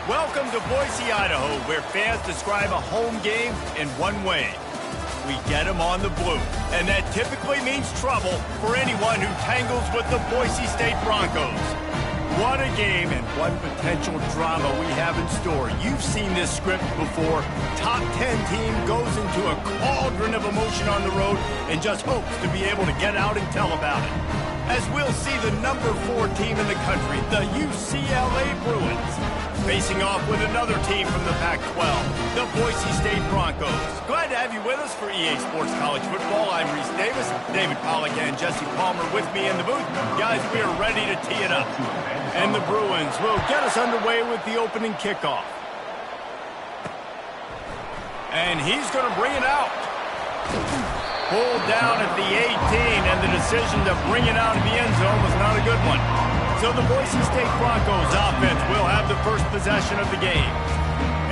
Welcome to Boise, Idaho, where fans describe a home game in one way. We get them on the blue, and that typically means trouble for anyone who tangles with the Boise State Broncos. What a game and what potential drama we have in store. You've seen this script before. Top 10 team goes into a cauldron of emotion on the road and just hopes to be able to get out and tell about it. As we'll see the number 4 team in the country, the UCLA Bruins, facing off with another team from the Pac-12, the Boise State Broncos. Glad to have you with us for EA Sports College Football. I'm Reese Davis, David Pollack and Jesse Palmer with me in the booth. Guys, we are ready to tee it up. And the Bruins will get us underway with the opening kickoff. And he's going to bring it out. Pulled down at the 18, and the decision to bring it out of the end zone was not a good one. So the Boise State Broncos offense will have the first possession of the game.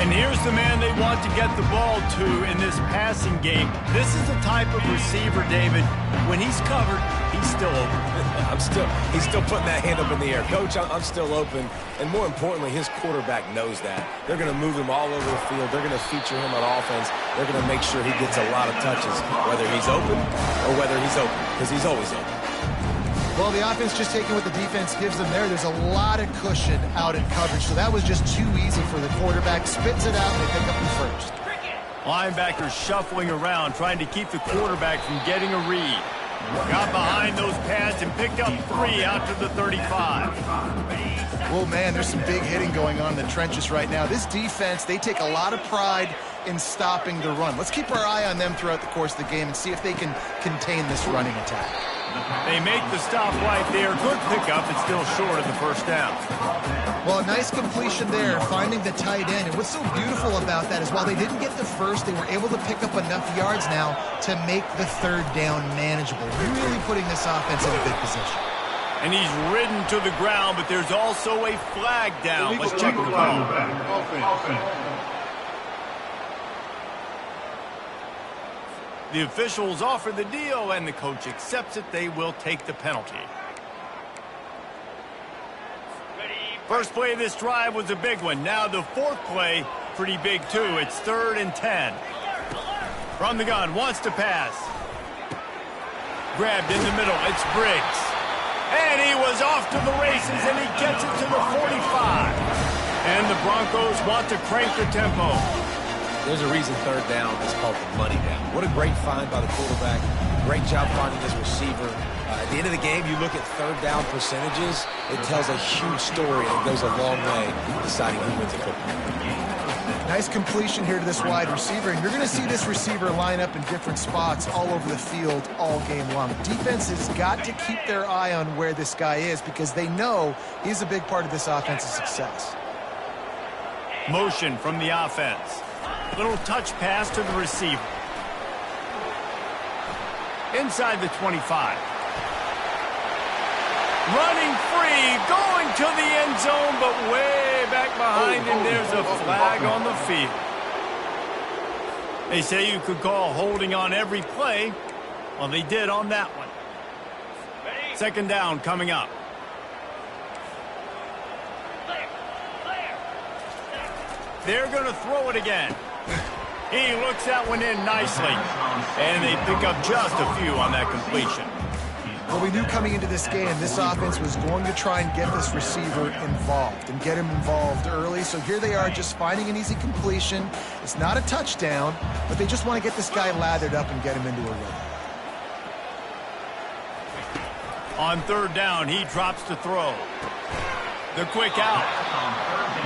And here's the man they want to get the ball to in this passing game. This is the type of receiver, David, when he's covered, he's still open. He's still putting that hand up in the air. Coach, I'm still open. And more importantly, his quarterback knows that. They're going to move him all over the field. They're going to feature him on offense. They're going to make sure he gets a lot of touches, whether he's open or whether he's open, because he's always open. Well, the offense just taking what the defense gives them there. There's a lot of cushion out in coverage, so that was just too easy for the quarterback. Spits it out, and they pick up the first. Linebackers shuffling around, trying to keep the quarterback from getting a read. Got behind those pads and picked up 3 out to the 35. Oh, man, there's some big hitting going on in the trenches right now. This defense, they take a lot of pride in stopping the run. Let's keep our eye on them throughout the course of the game and see if they can contain this running attack. They make the stop right there. Good pickup. It's still short of the first down. Well, a nice completion there, finding the tight end. And what's so beautiful about that is while they didn't get the first, they were able to pick up enough yards now to make the third down manageable. Really putting this offense in a good position. And he's ridden to the ground, but there's also a flag down. Let's check the call. The officials offer the deal, and the coach accepts it. They will take the penalty. First play of this drive was a big one. Now the fourth play, pretty big too. It's 3rd and 10. From the gun, wants to pass. Grabbed in the middle, it's Briggs. And he was off to the races, and he gets it to the 45. And the Broncos want to crank the tempo. There's a reason third down is called the money down. What a great find by the quarterback. Great job finding his receiver. At the end of the game, you look at third down percentages, it tells a huge story and it goes a long way in deciding who wins the football. Nice completion here to this wide receiver, and you're going to see this receiver line up in different spots all over the field all game long. Defense has got to keep their eye on where this guy is because they know he's a big part of this offense's success. Motion from the offense. Little touch pass to the receiver. Inside the 25. Running free, going to the end zone, but way back behind him, there's a flag on the field. They say you could call holding on every play. Well, they did on that one. Second down coming up. They're going to throw it again. He looks that one in nicely. And they pick up just a few on that completion. Well, we knew coming into this game, this offense was going to try and get this receiver involved and get him involved early. So here they are just finding an easy completion. It's not a touchdown, but they just want to get this guy lathered up and get him into a run. On third down, he drops to throw. The quick out.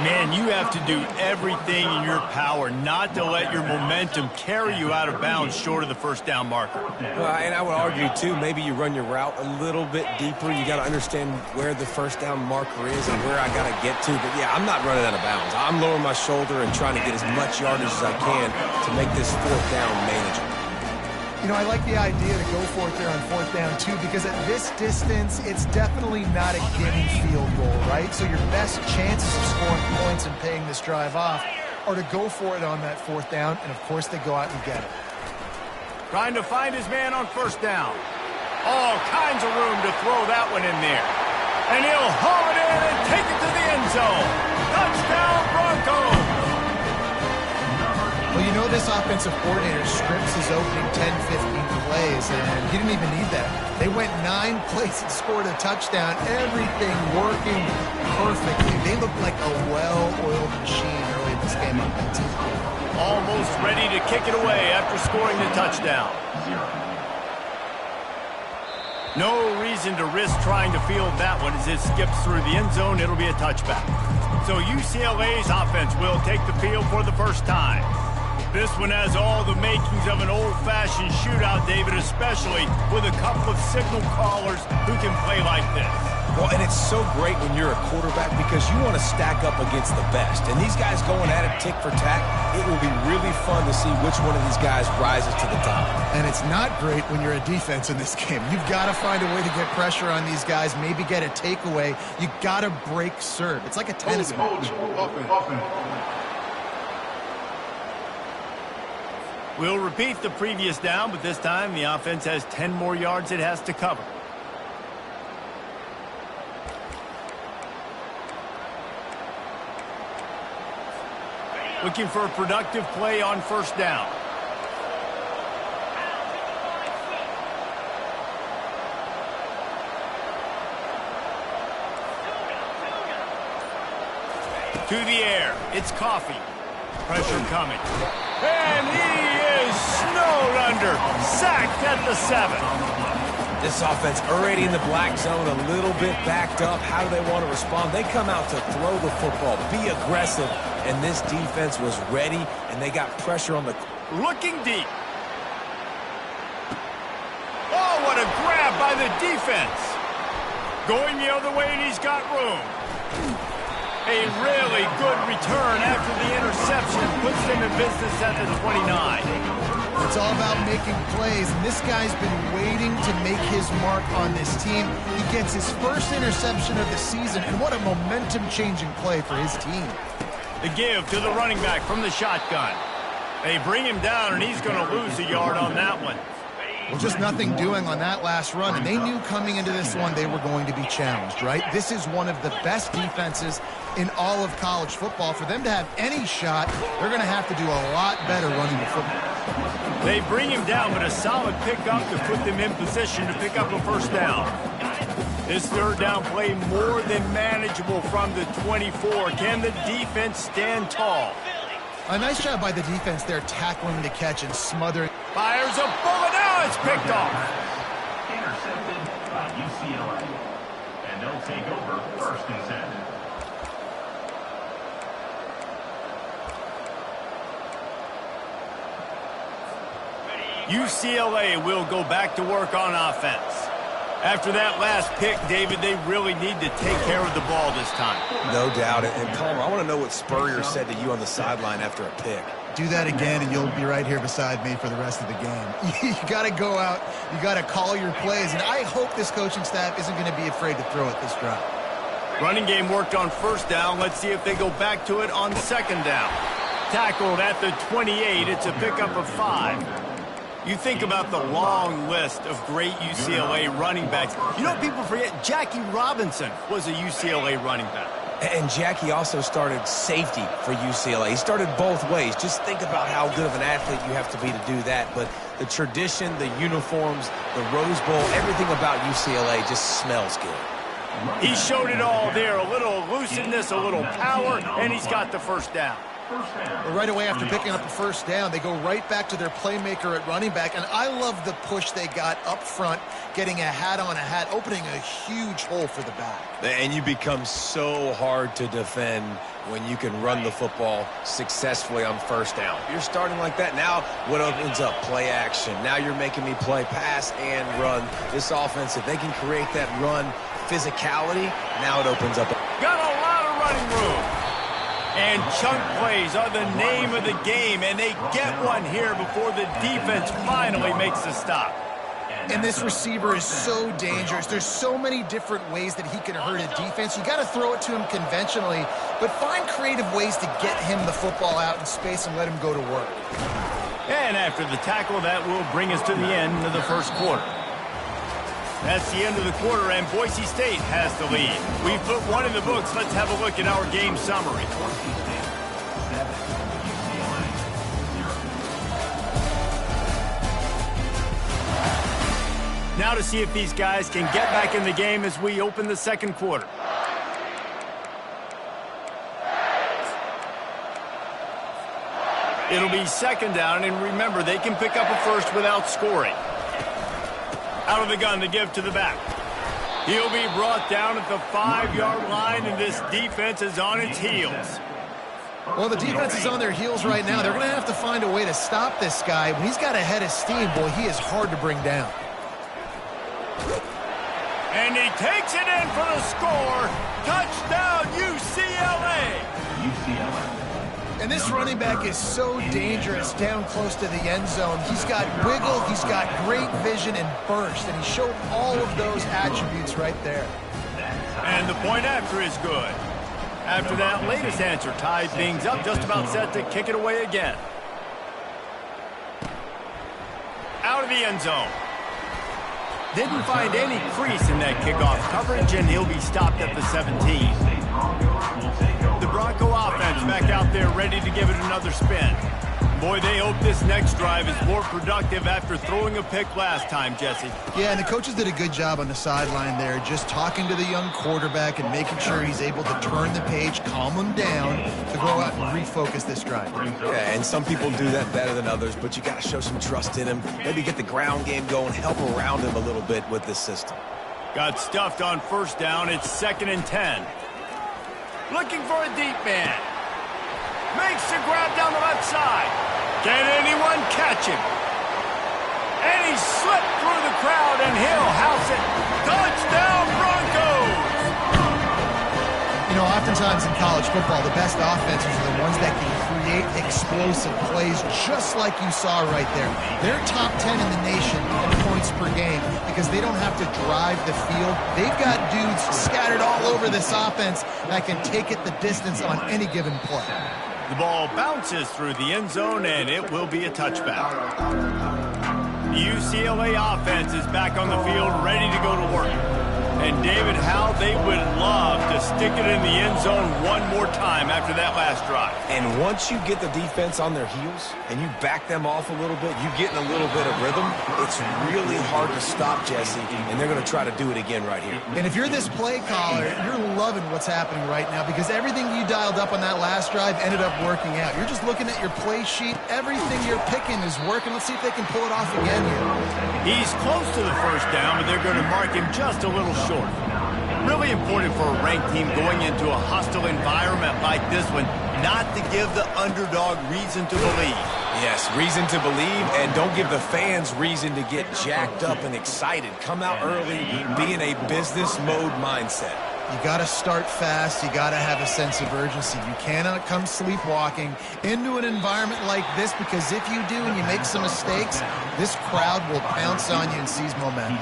Man, you have to do everything in your power not to let your momentum carry you out of bounds short of the first down marker. And I would argue, too, maybe you run your route a little bit deeper. You got to understand where the first down marker is and where I got to get to. But, yeah, I'm not running out of bounds. I'm lowering my shoulder and trying to get as much yardage as I can to make this fourth down manageable. You know, I like the idea to go for it there on fourth down, too, because at this distance, it's definitely not a gimme field goal, right? So your best chances of scoring points and paying this drive off are to go for it on that fourth down, and, of course, they go out and get it. Trying to find his man on first down. All kinds of room to throw that one in there. And he'll haul it in and take it to the end zone. Touchdown, Broncos! know this offensive coordinator scripts his opening 10, 15 plays, and he didn't even need that. They went 9 plays and scored a touchdown. Everything working perfectly. They looked like a well-oiled machine early in this game offensively. Almost ready to kick it away after scoring the touchdown. No reason to risk trying to field that one as it skips through the end zone. It'll be a touchback. So UCLA's offense will take the field for the first time. This one has all the makings of an old-fashioned shootout, David, especially with a couple of signal callers who can play like this. Well, and it's so great when you're a quarterback because you want to stack up against the best. And these guys going at it tick for tack, it will be really fun to see which one of these guys rises to the top. And it's not great when you're a defense in this game. You've got to find a way to get pressure on these guys, maybe get a takeaway. You got to break serve. It's like a tennis match. We'll repeat the previous down, but this time the offense has 10 more yards it has to cover. Looking for a productive play on first down. To the air. It's Coffee. Pressure coming. And he is snowed under. Sacked at the 7. This offense already in the black zone, a little bit backed up. How do they want to respond? They come out to throw the football, be aggressive, and this defense was ready, and they got pressure on the... Looking deep. Oh, what a grab by the defense. Going the other way, and he's got room. A really good return after the interception puts them in business at the 29. It's all about making plays, and this guy's been waiting to make his mark on this team. He gets his first interception of the season, and what a momentum-changing play for his team. The give to the running back from the shotgun. They bring him down, and he's going to lose a yard on that one. Well, just nothing doing on that last run, and they knew coming into this one they were going to be challenged, right? This is one of the best defenses in all of college football. For them to have any shot, they're going to have to do a lot better running the football. They bring him down, but a solid pickup to put them in position to pick up a first down. This third down play more than manageable from the 24. Can the defense stand tall? A nice job by the defense there, tackling the catch and smothering. Fires a bullet. Now it's picked off. Intercepted by UCLA. And they'll take over first and 10. UCLA will go back to work on offense. After that last pick, David, they really need to take care of the ball this time. No doubt. And Palmer, I want to know what Spurrier said to you on the sideline after a pick. Do that again, and you'll be right here beside me for the rest of the game. You got to go out. You got to call your plays, and I hope this coaching staff isn't going to be afraid to throw it this drive. Running game worked on first down. Let's see if they go back to it on second down. Tackled at the 28. It's a pickup of 5. You think about the long list of great UCLA running backs. You know, people forget Jackie Robinson was a UCLA running back. And Jackie also started safety for UCLA. He started both ways. Just think about how good of an athlete you have to be to do that. But the tradition, the uniforms, the Rose Bowl, everything about UCLA just smells good. He showed it all there. A little elusiveness, a little power, and he's got the first down. Well, right away after picking up the first down, they go right back to their playmaker at running back. And I love the push they got up front, getting a hat on a hat, opening a huge hole for the back. And you become so hard to defend when you can run the football successfully on first down. You're starting like that. Now what opens up? Play action. Now you're making me play pass and run. This offense, if they can create that run physicality, now it opens up. Got a lot of running room. And chunk plays are the name of the game, and they get one here before the defense finally makes a stop. And this receiver is so dangerous. There's so many different ways that he can hurt a defense. You got to throw it to him conventionally, but find creative ways to get him the football out in space and let him go to work. And after the tackle, that will bring us to the end of the first quarter. That's the end of the quarter, and Boise State has the lead. We've put one in the books. Let's have a look at our game summary. Now to see if these guys can get back in the game as we open the second quarter. It'll be second down, and remember, they can pick up a first without scoring. Out of the gun to give to the back. He'll be brought down at the 5-yard line, and this defense is on its heels. Well, the defense is on their heels right now. They're going to have to find a way to stop this guy. When he's got a head of steam, boy, he is hard to bring down. And he takes it in for the score. Touchdown, UCLA. And this running back is so dangerous down close to the end zone. He's got wiggle, he's got great vision and burst, and he showed all of those attributes right there. And the point after is good. After that latest answer tied things up, just about set to kick it away again. Out of the end zone. Didn't find any crease in that kickoff coverage, and he'll be stopped at the 17. The Bronco offense back out there ready to give it another spin. Boy, they hope this next drive is more productive after throwing a pick last time, Jesse. Yeah, and the coaches did a good job on the sideline there, just talking to the young quarterback and making sure he's able to turn the page, calm him down, to go out and refocus this drive. Yeah, and some people do that better than others, but you got to show some trust in him. Maybe get the ground game going, help around him a little bit with this system. Got stuffed on first down. It's 2nd and 10. Looking for a deep man. Makes the grab down the left side. Can anyone catch him? And he slipped through the crowd, and he'll house it. Touchdown, Broncos! You know, oftentimes in college football, the best offenses are the ones that can create explosive plays, just like you saw right there. They're top 10 in the nation in points per game because they don't have to drive the field. They've got dudes scattered all over this offense that can take it the distance on any given play. The ball bounces through the end zone, and it will be a touchback. The UCLA offense is back on the field, ready to go to work. And David, how they would love to stick it in the end zone one more time after that last drive. And once you get the defense on their heels and you back them off a little bit, you get in a little bit of rhythm, it's really hard to stop, Jesse, and they're going to try to do it again right here. And if you're this play caller, you're loving what's happening right now because everything you dialed up on that last drive ended up working out. You're just looking at your play sheet. Everything you're picking is working. Let's see if they can pull it off again here. He's close to the first down, but they're going to mark him just a little short. Really important for a ranked team going into a hostile environment like this one, not to give the underdog reason to believe. Yes, reason to believe, and don't give the fans reason to get jacked up and excited. Come out early, be in a business mode mindset. You got to start fast. You got to have a sense of urgency. You cannot come sleepwalking into an environment like this because if you do and you make some mistakes, this crowd will pounce on you and seize momentum.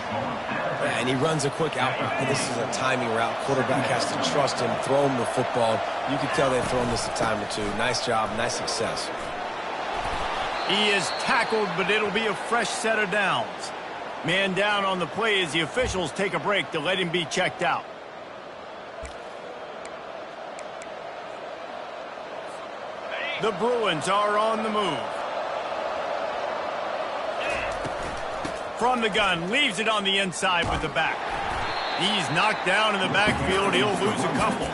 And he runs a quick out route. And this is a timing route. Quarterback has to trust him, throw him the football. You can tell they've thrown this a time or two. Nice job, nice success. He is tackled, but it'll be a fresh set of downs. Man down on the play as the officials take a break to let him be checked out. The Bruins are on the move. From the gun, leaves it on the inside with the back. He's knocked down in the backfield. He'll lose a couple.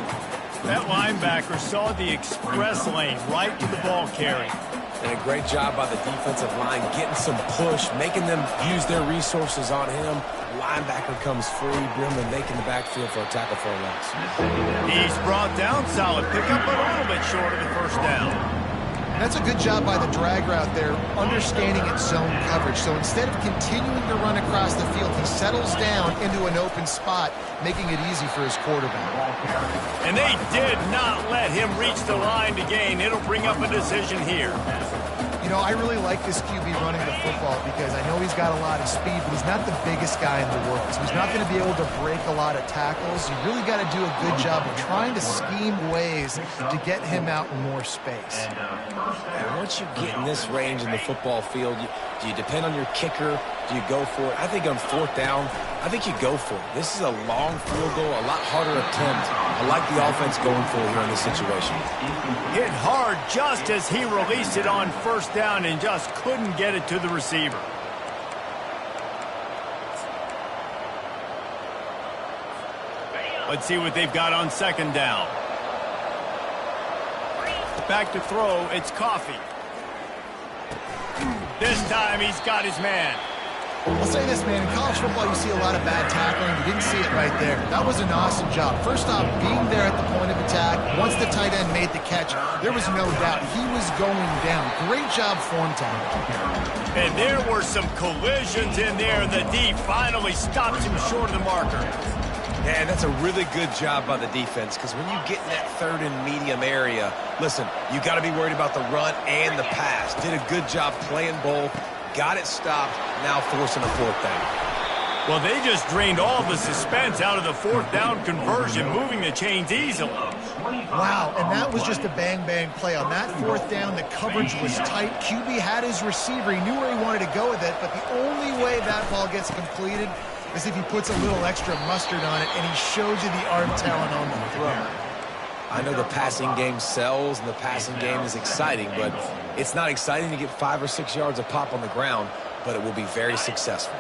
That linebacker saw the express lane right to the ball carrier. And a great job by the defensive line, getting some push, making them use their resources on him. Linebacker comes free, bring him making the backfield for a tackle for a loss. He's brought down, solid pickup, but a little bit short of the first down. That's a good job by the drag route there, understanding its zone coverage. So instead of continuing to run across the field, he settles down into an open spot, making it easy for his quarterback. And they did not let him reach the line to gain. It'll bring up a decision here. You know, I really like this QB running the football because I know he's got a lot of speed, but he's not the biggest guy in the world. So he's not going to be able to break a lot of tackles. You really got to do a good job of trying to scheme ways to get him out in more space. And once you get in this range in the football field, do you depend on your kicker? Do you go for it? I think on fourth down, I think you go for it. This is a long field goal, a lot harder attempt. I like the offense going for it here in this situation. Hit hard just as he released it on first down and just couldn't get it to the receiver. Let's see what they've got on second down. Back to throw, it's Coffee. This time he's got his man. I'll say this, man. In college football, you see a lot of bad tackling. You didn't see it right there. That was an awesome job. First off, being there at the point of attack. Once the tight end made the catch, there was no doubt he was going down. Great job form tackling. And there were some collisions in there. The D finally stops him short of the marker. Yeah, and that's a really good job by the defense, because when you get in that third and medium area, listen, you got to be worried about the run and the pass. Did a good job playing both. Got it stopped, now forcing a fourth down. Well, they just drained all the suspense out of the fourth down conversion, moving the chains easily. Wow, and that was just a bang-bang play. On that fourth down, the coverage was tight. QB had his receiver. He knew where he wanted to go with it, but the only way that ball gets completed is if he puts a little extra mustard on it, and he shows you the arm talent on the throw. I know the passing game sells and the passing game is exciting, but it's not exciting to get 5 or 6 yards of pop on the ground, but it will be very successful.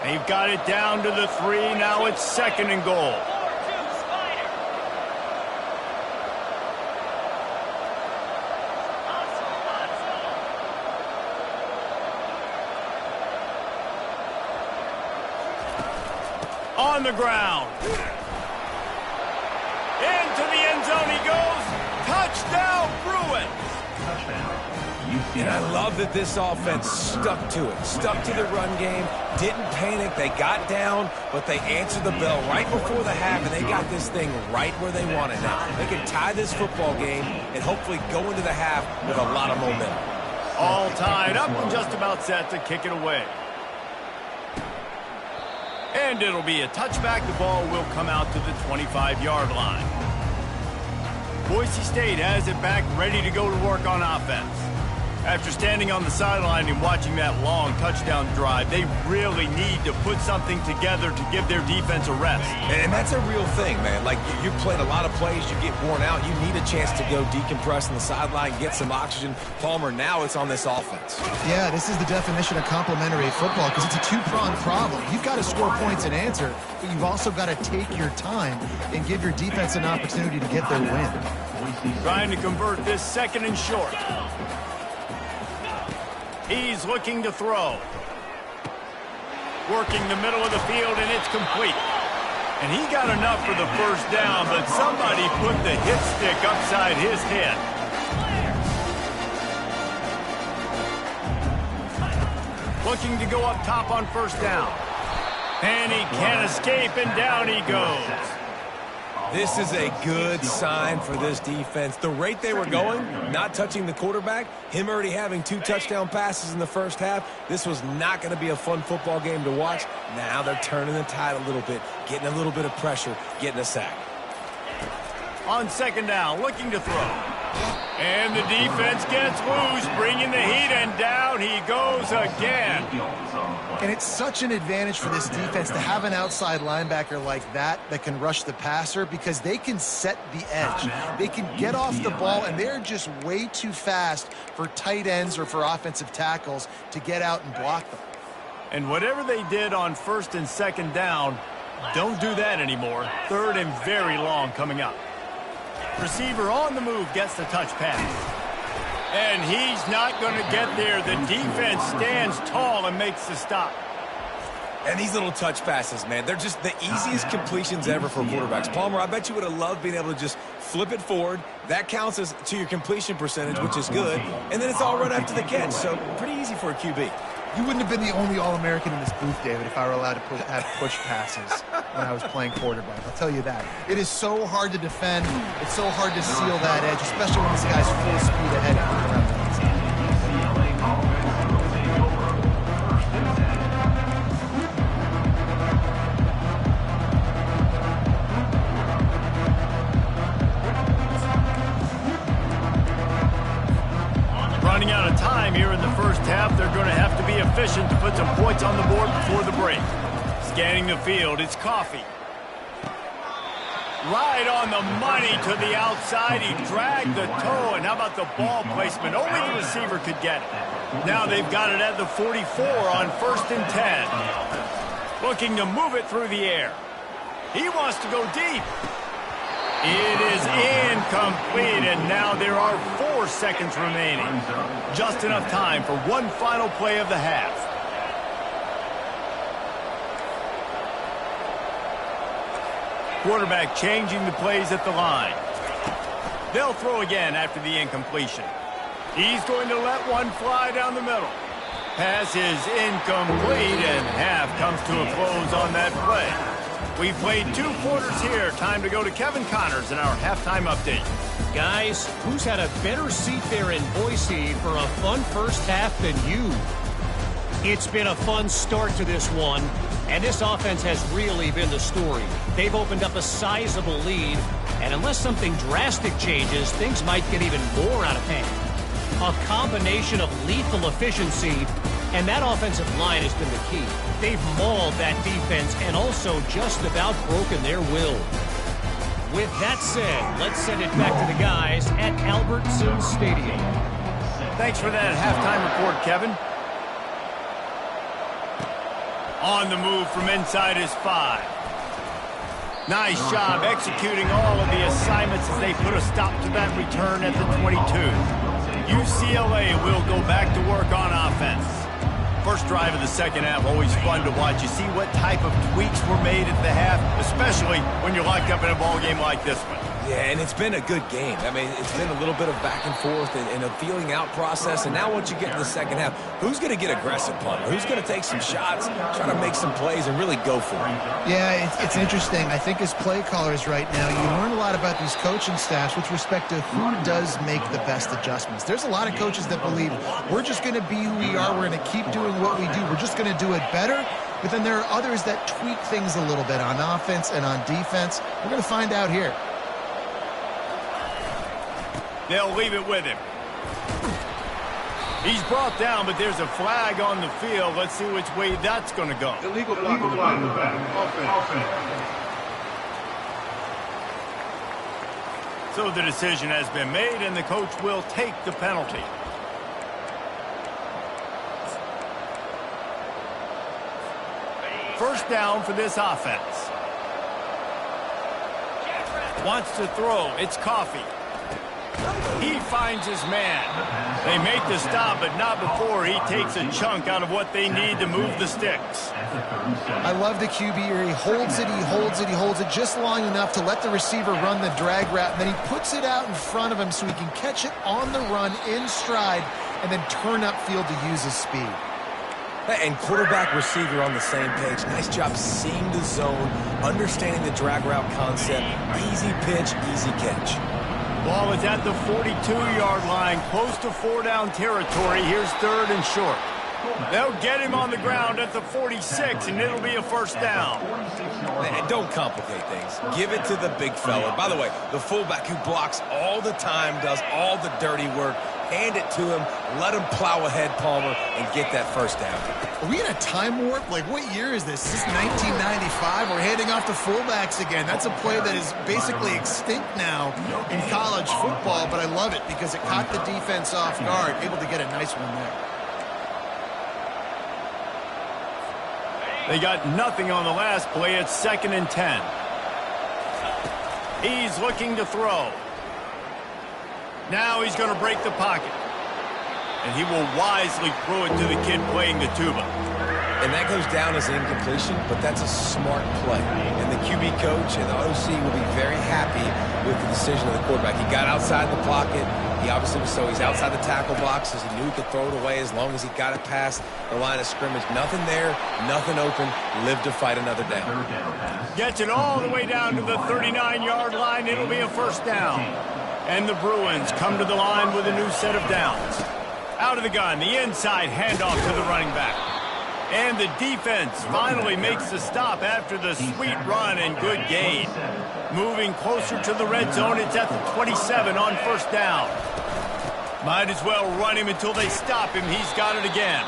They've got it down to the 3. Now it's second and goal. On the ground. Into the end zone he goes. Touchdown, Bruins. And I love that this offense stuck to it. Stuck to the run game. Didn't panic. They got down, but they answered the bell right before the half, and they got this thing right where they want it now. They can tie this football game and hopefully go into the half with a lot of momentum. All tied up and just about set to kick it away. And it'll be a touchback. The ball will come out to the 25-yard line. Boise State has it back, ready to go to work on offense. After standing on the sideline and watching that long touchdown drive, they really need to put something together to give their defense a rest. And that's a real thing, man. Like, you played a lot of plays, you get worn out, you need a chance to go decompress on the sideline, get some oxygen. Palmer, now it's on this offense. Yeah, this is the definition of complementary football, because it's a two-pronged problem. You've got to score points and answer, but you've also got to take your time and give your defense an opportunity to get their win. Trying to convert this second and short. He's looking to throw. Working the middle of the field, and it's complete. And he got enough for the first down, but somebody put the hit stick upside his head. Looking to go up top on first down. And he can't escape, and down he goes. This is a good sign for this defense. The rate they were going, not touching the quarterback, him already having 2 touchdown passes in the first half, this was not going to be a fun football game to watch. Now they're turning the tide a little bit, getting a little bit of pressure, getting a sack. On second down, looking to throw. And the defense gets loose, bringing the heat, and down he goes again. And it's such an advantage for this defense to have an outside linebacker like that can rush the passer, because they can set the edge. They can get off the ball, and they're just way too fast for tight ends or for offensive tackles to get out and block them. And whatever they did on first and second down, don't do that anymore. Third and very long coming up. Receiver on the move gets the touch pass. And he's not going to get there. The defense stands tall and makes the stop. And these little touch passes, man, they're just the easiest completions ever for quarterbacks. Palmer, I bet you would have loved being able to just flip it forward. That counts as to your completion percentage, which is good. And then it's all run after the catch, so pretty easy for a QB. You wouldn't have been the only All-American in this booth, David, if I were allowed to have push passes when I was playing quarterback. I'll tell you that. It is so hard to defend. It's so hard to seal that edge, especially when this guy's full speed ahead around the inside. Running out of time here in the first half. They're going to have to be efficient to put some points on the board before the break. Scanning the field, it's Coffee. Right on the money to the outside. He dragged the toe, and how about the ball placement? Only the receiver could get it. Now they've got it at the 44 on first and 10. Looking to move it through the air. He wants to go deep. It is incomplete, and now there are 4 seconds remaining. Just enough time for one final play of the half. Quarterback changing the plays at the line. They'll throw again after the incompletion. He's going to let one fly down the middle. Pass is incomplete, and half comes to a close on that play. We've played 2 quarters here. Time to go to Kevin Connors in our halftime update. Guys, who's had a better seat there in Boise for a fun first half than you? It's been a fun start to this one, and this offense has really been the story. They've opened up a sizable lead, and unless something drastic changes, things might get even more out of hand. A combination of lethal efficiency, and that offensive line has been the key. They've mauled that defense and also just about broken their will. With that said, let's send it back to the guys at Albertson Stadium. Thanks for that halftime report, Kevin. On the move from inside his 5. Nice job executing all of the assignments as they put a stop to that return at the 22. UCLA will go back to work on offense. First drive of the second half, always fun to watch. You see what type of tweaks were made at the half, especially when you're locked up in a ball game like this one. Yeah, and it's been a good game. I mean, it's been a little bit of back and forth and a feeling out process. And now once you get to the second half, who's going to get aggressive, Plummer? Who's going to take some shots, try to make some plays, and really go for it? Yeah, it's interesting. I think as play callers right now, you learn a lot about these coaching staffs with respect to who does make the best adjustments. There's a lot of coaches that believe we're just going to be who we are. We're going to keep doing what we do. We're just going to do it better. But then there are others that tweak things a little bit on offense and on defense. We're going to find out here. They'll leave it with him. He's brought down, but there's a flag on the field. Let's see which way that's going to go. Illegal block in the back. Offense. So the decision has been made, and the coach will take the penalty. First down for this offense. Wants to throw. It's Coffee. He finds his man. They make the stop, but not before he takes a chunk out of what they need to move the sticks. I love the QB here. He holds it, he holds it, he holds it just long enough to let the receiver run the drag route, and then he puts it out in front of him so he can catch it on the run in stride and then turn upfield to use his speed. And quarterback receiver on the same page. Nice job seeing the zone, understanding the drag route concept. Easy pitch, easy catch. Ball is at the 42-yard line, close to 4-down territory. Here's third and short. They'll get him on the ground at the 46, and it'll be a first down. And don't complicate things. Give it to the big fella. By the way, the fullback who blocks all the time, does all the dirty work. Hand it to him, let him plow ahead, Palmer, and get that first down. Are we in a time warp? Like, what year is this? Is this 1995? We're handing off to fullbacks again. That's a play that is basically extinct now in college football, but I love it because it caught the defense off guard, able to get a nice one there. They got nothing on the last play. It's 2nd and 10. He's looking to throw. Now he's going to break the pocket. And he will wisely throw it to the kid playing the tuba. And that goes down as an incompletion, but that's a smart play. And the QB coach and the OC will be very happy with the decision of the quarterback. He got outside the pocket. He obviously was he's outside the tackle boxes. He knew he could throw it away as long as he got it past the line of scrimmage. Nothing there, nothing open. Live to fight another down. Gets it all the way down to the 39-yard line. It'll be a first down. And the Bruins come to the line with a new set of downs. Out of the gun, the inside handoff to the running back. And the defense finally makes the stop after the sweet run and good gain. Moving closer to the red zone, it's at the 27 on first down. Might as well run him until they stop him. He's got it again.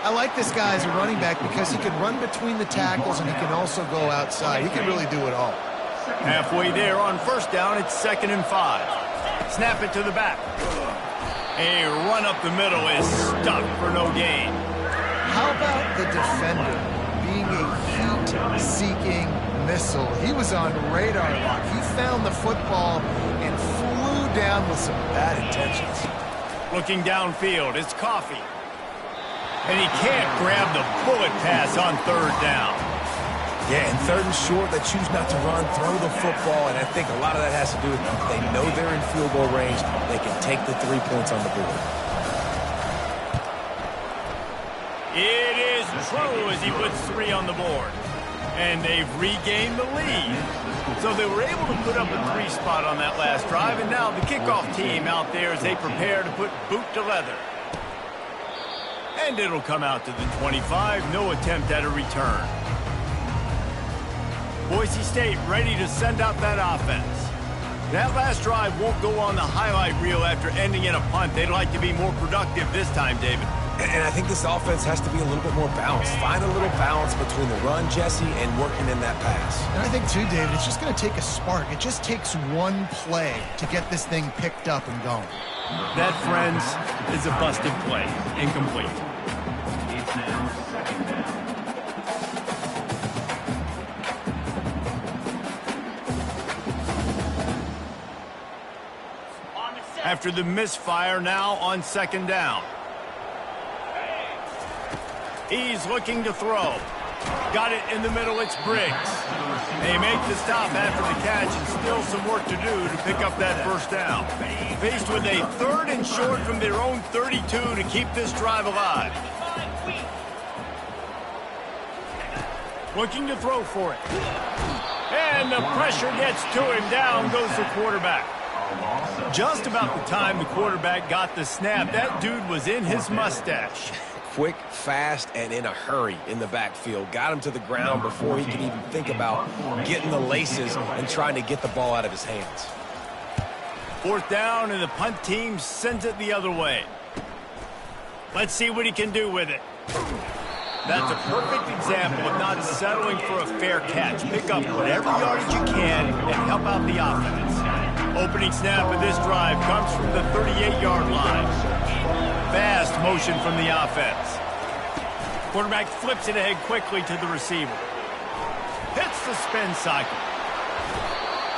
I like this guy as a running back because he can run between the tackles and he can also go outside. He can really do it all. Halfway there on first down, it's 2nd and 5. Snap it to the back. A run up the middle is stuck for no gain. How about the defender being a heat seeking missile. He was on radar lock. He found the football and flew down with some bad intentions. Looking downfield, it's Coffee. And he can't grab the bullet pass on third down. Yeah, and third and short, they choose not to run, throw the football, and I think a lot of that has to do with they know they're in field goal range. They can take the 3 points on the board. It is true as he puts 3 on the board. And they've regained the lead. So they were able to put up a 3 spot on that last drive, and now the kickoff team out there as they prepare to put boot to leather. And it'll come out to the 25, no attempt at a return. Boise State ready to send out that offense. That last drive won't go on the highlight reel after ending in a punt. They'd like to be more productive this time, David. And I think this offense has to be a little bit more balanced. Find a little balance between the run, Jesse, and working in that pass. And I think, too, David, it's just going to take a spark. It just takes one play to get this thing picked up and going. That, friends, is a busted play. Incomplete. It's now second down. After the misfire, now on second down. He's looking to throw. Got it in the middle, it's Briggs. They make the stop after the catch and still some work to do to pick up that first down. Faced with a 3rd and short from their own 32 to keep this drive alive. Looking to throw for it. And the pressure gets to him. Down goes the quarterback. Just about the time the quarterback got the snap, that dude was in his mustache. Quick, fast, and in a hurry in the backfield. Got him to the ground before he could even think about getting the laces and trying to get the ball out of his hands. 4th down, and the punt team sends it the other way. Let's see what he can do with it. That's a perfect example of not settling for a fair catch. Pick up whatever yardage you can and help out the offense. Opening snap of this drive comes from the 38-yard line. Fast motion from the offense. Quarterback flips it ahead quickly to the receiver. Hits the spin cycle.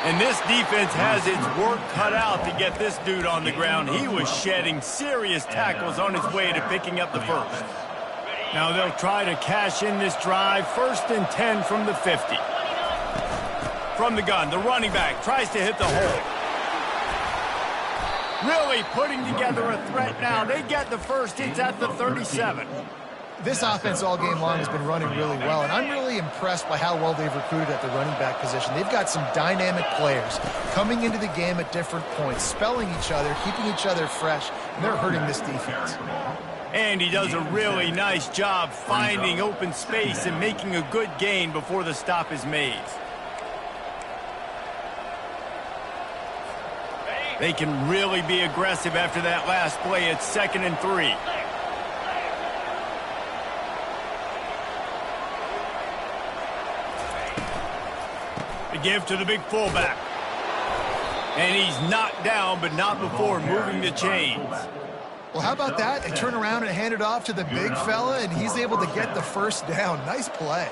And this defense has its work cut out to get this dude on the ground. He was shedding serious tackles on his way to picking up the first. Now they'll try to cash in this drive. 1st and 10 from the 50. From the gun, the running back tries to hit the hole. Really putting together a threat now. They get the first. It's at the 37. This offense all game long has been running really well, and I'm really impressed by how well they've recruited at the running back position. They've got some dynamic players coming into the game at different points, spelling each other, keeping each other fresh, and they're hurting this defense. And he does a really nice job finding open space and making a good gain before the stop is made. They can really be aggressive after that last play. It's 2nd and 3. The give to the big fullback. And he's knocked down, but not before moving the chains. Well, how about that? They turn around and hand it off to the big fella, and he's able to get the first down. Nice play.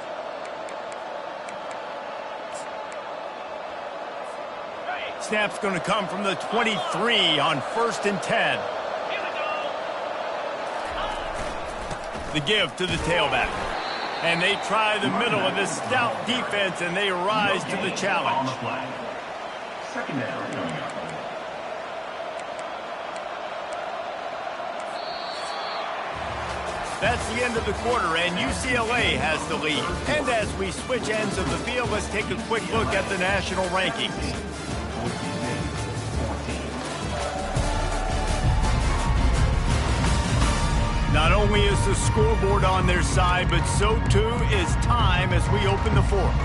Snap's going to come from the 23 on 1st and 10. The give to the tailback. And they try the middle of this stout defense, and they rise to the challenge. Second down. That's the end of the quarter, and UCLA has the lead. And as we switch ends of the field, let's take a quick look at the national rankings. Not only is the scoreboard on their side, but so too is time as we open the 4th.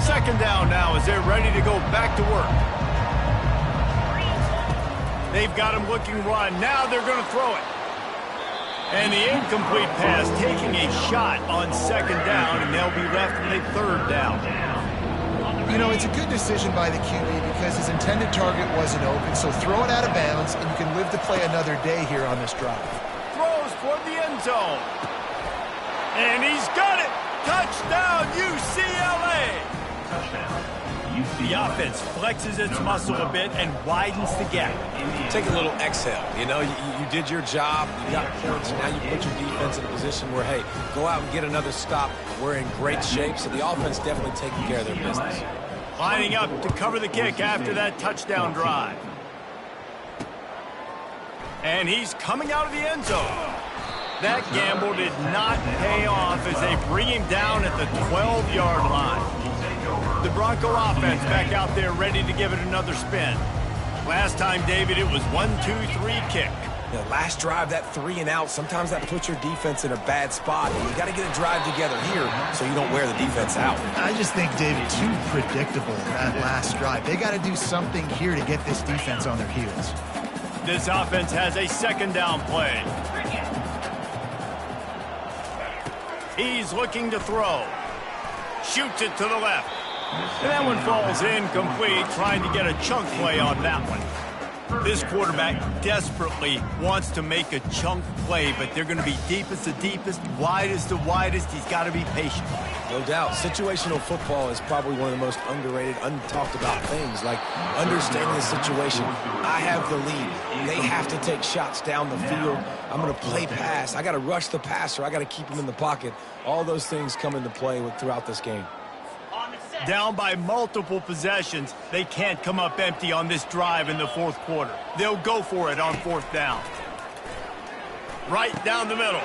Second down now as they're ready to go back to work. They've got him looking run. Now they're going to throw it. And the incomplete pass taking a shot on 2nd down, and they'll be left with a 3rd down. You know, it's a good decision by the QB because his intended target wasn't open, so throw it out of bounds, and you can live to play another day here on this drive. toward the end zone. And he's got it! Touchdown, UCLA! Touchdown. The offense flexes its muscle a bit and widens the gap. Take a little exhale. You know, you did your job. You got points. Now you put your defense in a position where, hey, go out and get another stop. We're in great shape, so the offense definitely taking care of their business. Lining up to cover the kick after that touchdown drive. And he's coming out of the end zone. That gamble did not pay off as they bring him down at the 12-yard line. The Bronco offense back out there ready to give it another spin. Last time, David, it was 1-2-3 kick. You know, last drive, that 3 and out, sometimes that puts your defense in a bad spot. And you got to get a drive together here so you don't wear the defense out. I just think, David, too predictable that last drive. They got to do something here to get this defense on their heels. This offense has a second down play. He's looking to throw. Shoots it to the left. And that one falls incomplete, trying to get a chunk play on that one. This quarterback desperately wants to make a chunk play, but they're going to be deepest the deepest, widest the widest. He's got to be patient. No doubt. Situational football is probably one of the most underrated, untalked about things, like understanding the situation. I have the lead. They have to take shots down the field. I'm going to play pass. I got to rush the passer. I got to keep him in the pocket. All those things come into play throughout this game. Down by multiple possessions, they can't come up empty on this drive in the fourth quarter. They'll go for it on fourth down. Right down the middle.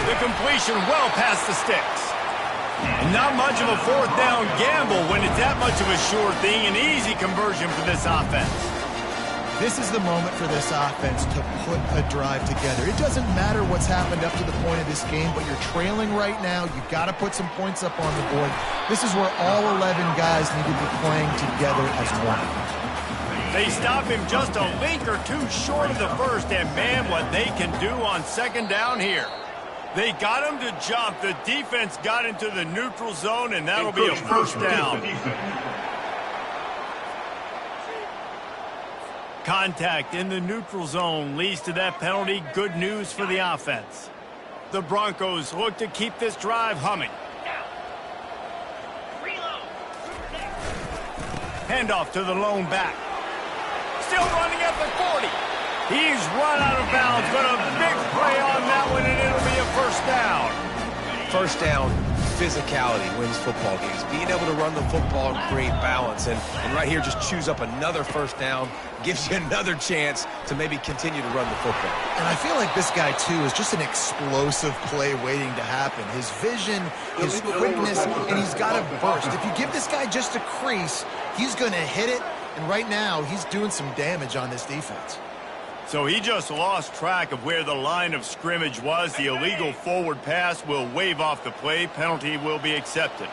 The completion well past the sticks. And not much of a fourth down gamble when it's that much of a sure thing. An easy conversion for this offense. This is the moment for this offense to put a drive together. It doesn't matter what's happened up to the point of this game, but you're trailing right now. You've got to put some points up on the board. This is where all 11 guys need to be playing together as one. They stop him just a link or two short of the first, and man, what they can do on second down here. They got him to jump. The defense got into the neutral zone, and that'll be a first down. Contact in the neutral zone leads to that penalty. Good news for the offense. The Broncos look to keep this drive humming. Handoff to the lone back. Still running at the 40. He's run out of bounds, but a big play on that one, and it'll be a first down. First down, physicality wins football games. Being able to run the football and create balance. And right here, just choose up another first down, gives you another chance to maybe continue to run the football. And I feel like this guy, too, is just an explosive play waiting to happen. His vision, his quickness, and he's got a burst. If you give this guy just a crease, he's going to hit it. And right now, he's doing some damage on this defense. So he just lost track of where the line of scrimmage was. The illegal forward pass will wave off the play. Penalty will be accepted.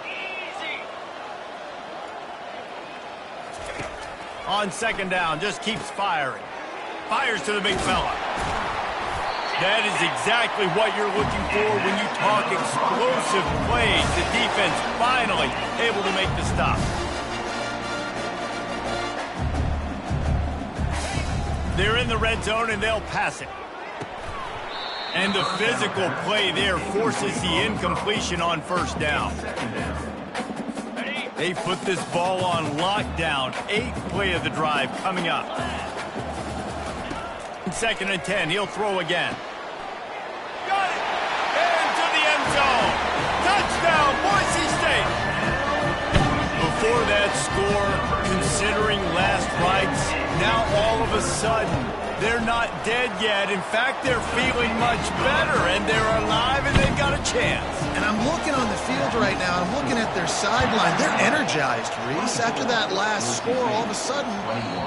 On second down, just keeps firing. Fires to the big fella. That is exactly what you're looking for when you talk explosive plays. The defense finally able to make the stop. They're in the red zone, and they'll pass it. And the physical play there forces the incompletion on first down. They put this ball on lockdown. 8th play of the drive coming up. Second and 10. He'll throw again. Got it! Into the end zone. Touchdown, Boise State! Before that score, considering last rites, now all of a sudden, they're not dead yet. In fact, they're feeling much better, and they're alive, and they've got a chance. And I'm looking on the field right now, and I'm looking at their sideline. They're energized, Reese. After that last score, all of a sudden,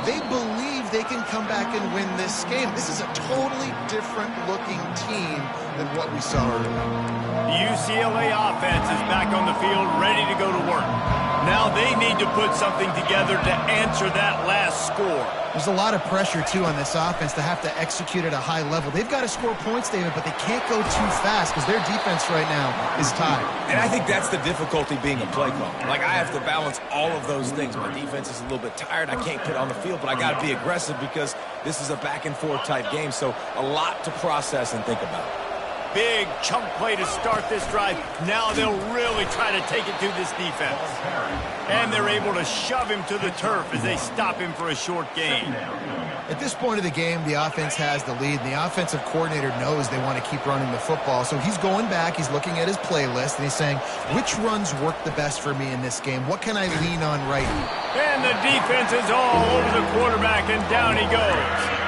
they believe they can come back and win this game. This is a totally different-looking team than what we saw earlier. The UCLA offense is back on the field, ready to go to work. Now they need to put something together to answer that last score. There's a lot of pressure, too, on this offense to have to execute at a high level. They've got to score points, David, but they can't go too fast because their defense right now is tied. And I think that's the difficulty being a play caller. Like, I have to balance all of those things. My defense is a little bit tired. I can't put it on the field, but I got to be aggressive because this is a back-and-forth type game, so a lot to process and think about. big chunk play to start this drive. Now they'll really try to take it to this defense. And they're able to shove him to the turf as they stop him for a short gain. At this point of the game, the offense has the lead, and the offensive coordinator knows they want to keep running the football. So he's going back, he's looking at his playlist, and he's saying, which runs work the best for me in this game? What can I lean on right now? And the defense is all over the quarterback, and down he goes.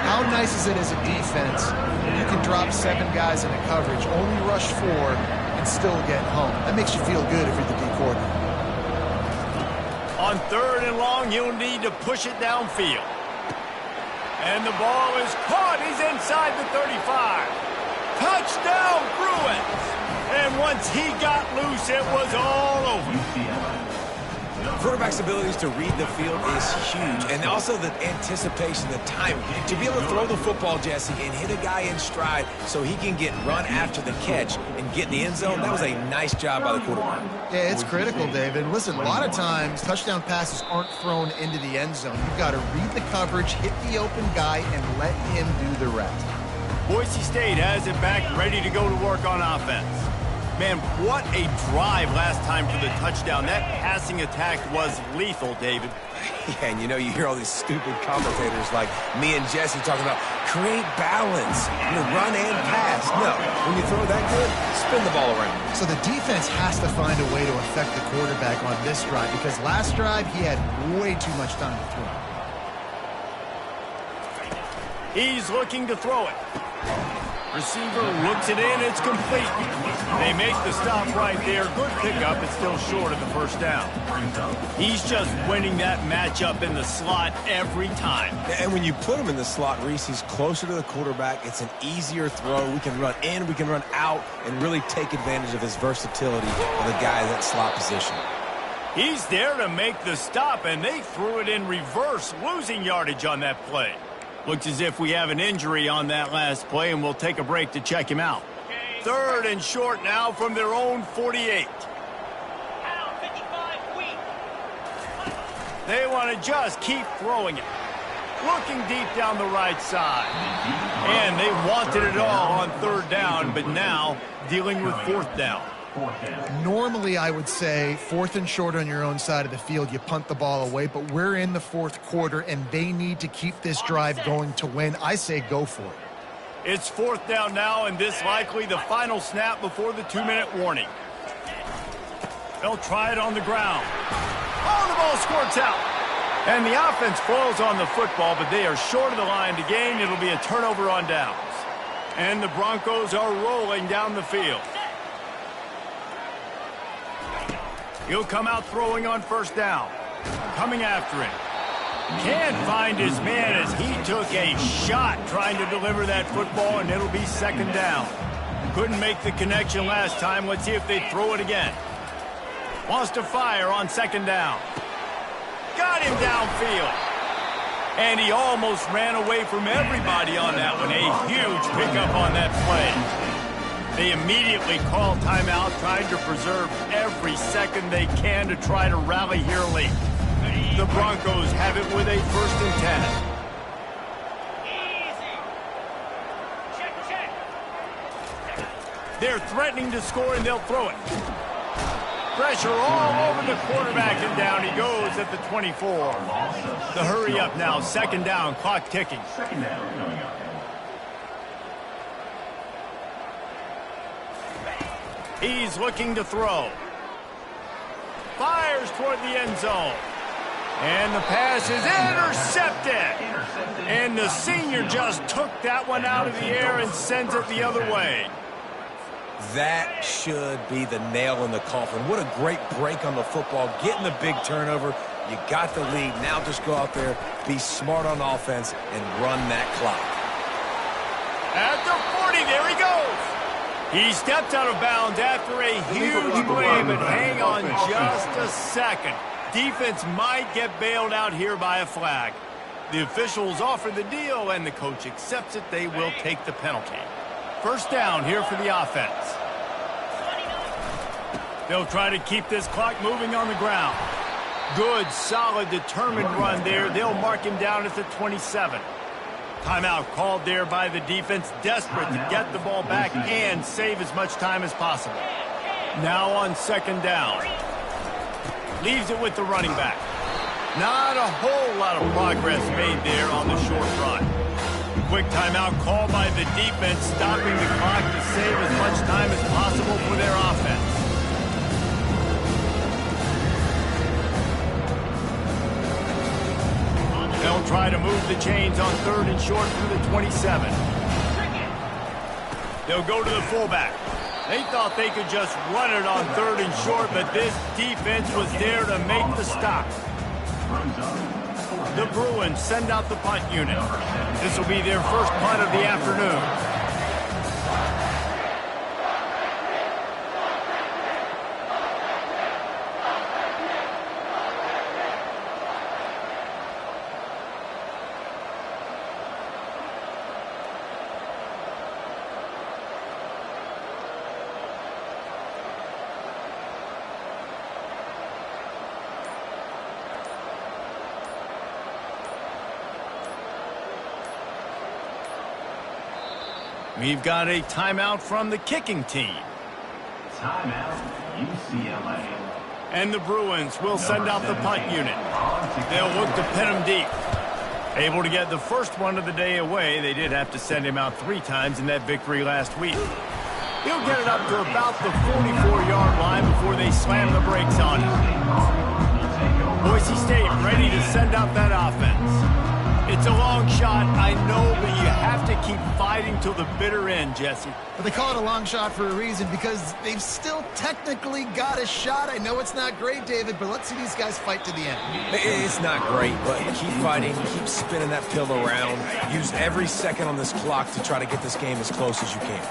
How nice is it as a defense when you can drop 7 guys into coverage, only rush 4, and still get home? That makes you feel good if you're the D coordinator. On 3rd and long, he'll need to push it downfield. And the ball is caught. He's inside the 35. Touchdown, Bruins! And once he got loose, it was all over. Quarterback's abilities to read the field is huge, and also the anticipation, the time. To be able to throw the football, Jesse, and hit a guy in stride so he can get run after the catch and get in the end zone, that was a nice job by the quarterback. Yeah, it's critical, David. Listen, a lot of times touchdown passes aren't thrown into the end zone. You've got to read the coverage, hit the open guy, and let him do the rest. Boise State has it back, ready to go to work on offense. Man, what a drive last time for the touchdown. That passing attack was lethal, David. Yeah, and you hear all these stupid commentators like me and Jesse talking about create balance, run and pass. No, when you throw that good, spin the ball around. So the defense has to find a way to affect the quarterback on this drive, because last drive he had way too much time to throw. He's looking to throw it. Receiver looks it in, it's complete. They make the stop right there. Good pickup, it's still short of the first down. He's just winning that matchup in the slot every time. And when you put him in the slot, Reese, he's closer to the quarterback. It's an easier throw. We can run in, we can run out, and really take advantage of his versatility of the guy in that slot position. He's there to make the stop, and they threw it in reverse, losing yardage on that play. Looks as if we have an injury on that last play, and we'll take a break to check him out. 3rd and short now from their own 48. They want to just keep throwing it. Looking deep down the right side. And they wanted it all on 3rd down, but now dealing with 4th down. Normally, I would say 4th and short on your own side of the field, you punt the ball away, but we're in the 4th quarter, and they need to keep this drive going to win. I say go for it. It's 4th down now, and this likely the final snap before the 2-minute warning. They'll try it on the ground. Oh, the ball squirts out. And the offense falls on the football, but they are short of the line to gain. It'll be a turnover on downs. And the Broncos are rolling down the field. He'll come out throwing on 1st down. Coming after him. Can't find his man as he took a shot trying to deliver that football, and it'll be 2nd down. Couldn't make the connection last time. Let's see if they throw it again. Wants to fire on 2nd down. Got him downfield. And he almost ran away from everybody on that one. A huge pickup on that play. They immediately call timeout, trying to preserve every second they can to try to rally here late. The Broncos have it with a 1st and 10. They're threatening to score, and they'll throw it. Pressure all over the quarterback, and down he goes at the 24. The hurry up now, 2nd down, clock ticking. 2nd down coming up. He's looking to throw. Fires toward the end zone. And the pass is intercepted. And the senior just took that one out of the air and sends it the other way. That should be the nail in the coffin. What a great break on the football. Getting the big turnover. You got the lead. Now just go out there, be smart on offense, and run that clock. At the 40, there he goes. He stepped out of bounds after a huge play, but hang on just a second. Defense might get bailed out here by a flag. The officials offer the deal, and the coach accepts it. They will take the penalty. 1st down here for the offense. They'll try to keep this clock moving on the ground. Good, solid, determined run there. They'll mark him down at the 27. Timeout called there by the defense, desperate to get the ball back and save as much time as possible. Now on second down. Leaves it with the running back. Not a whole lot of progress made there on the short run. Quick timeout called by the defense, stopping the clock to save as much time as possible for their offense. They'll try to move the chains on third and short from the 27. They'll go to the fullback. They thought they could just run it on third and short, but this defense was there to make the stop. The Bruins send out the punt unit. This will be their first punt of the afternoon. We've got a timeout from the kicking team. Timeout, UCLA. And the Bruins will send out the punt unit. They'll look to pin him deep. Able to get the first one of the day away. They did have to send him out 3 times in that victory last week. He'll get it up to about the 44-yard line before they slam the brakes on him. Boise State ready to send out that offense. It's a long shot, I know, but you have to keep fighting till the bitter end, Jesse. But they call it a long shot for a reason, because they've still technically got a shot. I know it's not great, David, but let's see these guys fight to the end. It's not great, but keep fighting, keep spinning that pill around. Use every second on this clock to try to get this game as close as you can.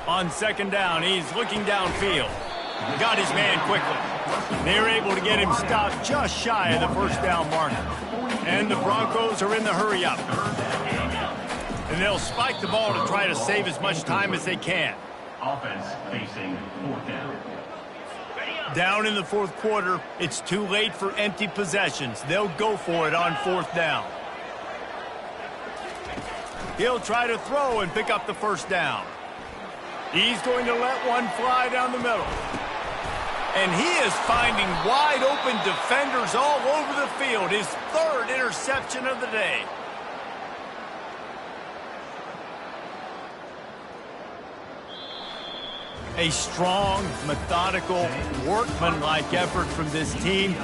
On second down, he's looking downfield. Got his man quickly. They're able to get him stopped just shy of the first down marker. And the Broncos are in the hurry-up. And they'll spike the ball to try to save as much time as they can. Offense facing fourth down. Down in the fourth quarter, it's too late for empty possessions. They'll go for it on fourth down. He'll try to throw and pick up the first down. He's going to let one fly down the middle. And he is finding wide-open defenders all over the field. His 3rd interception of the day. A strong, methodical, workmanlike effort from this team.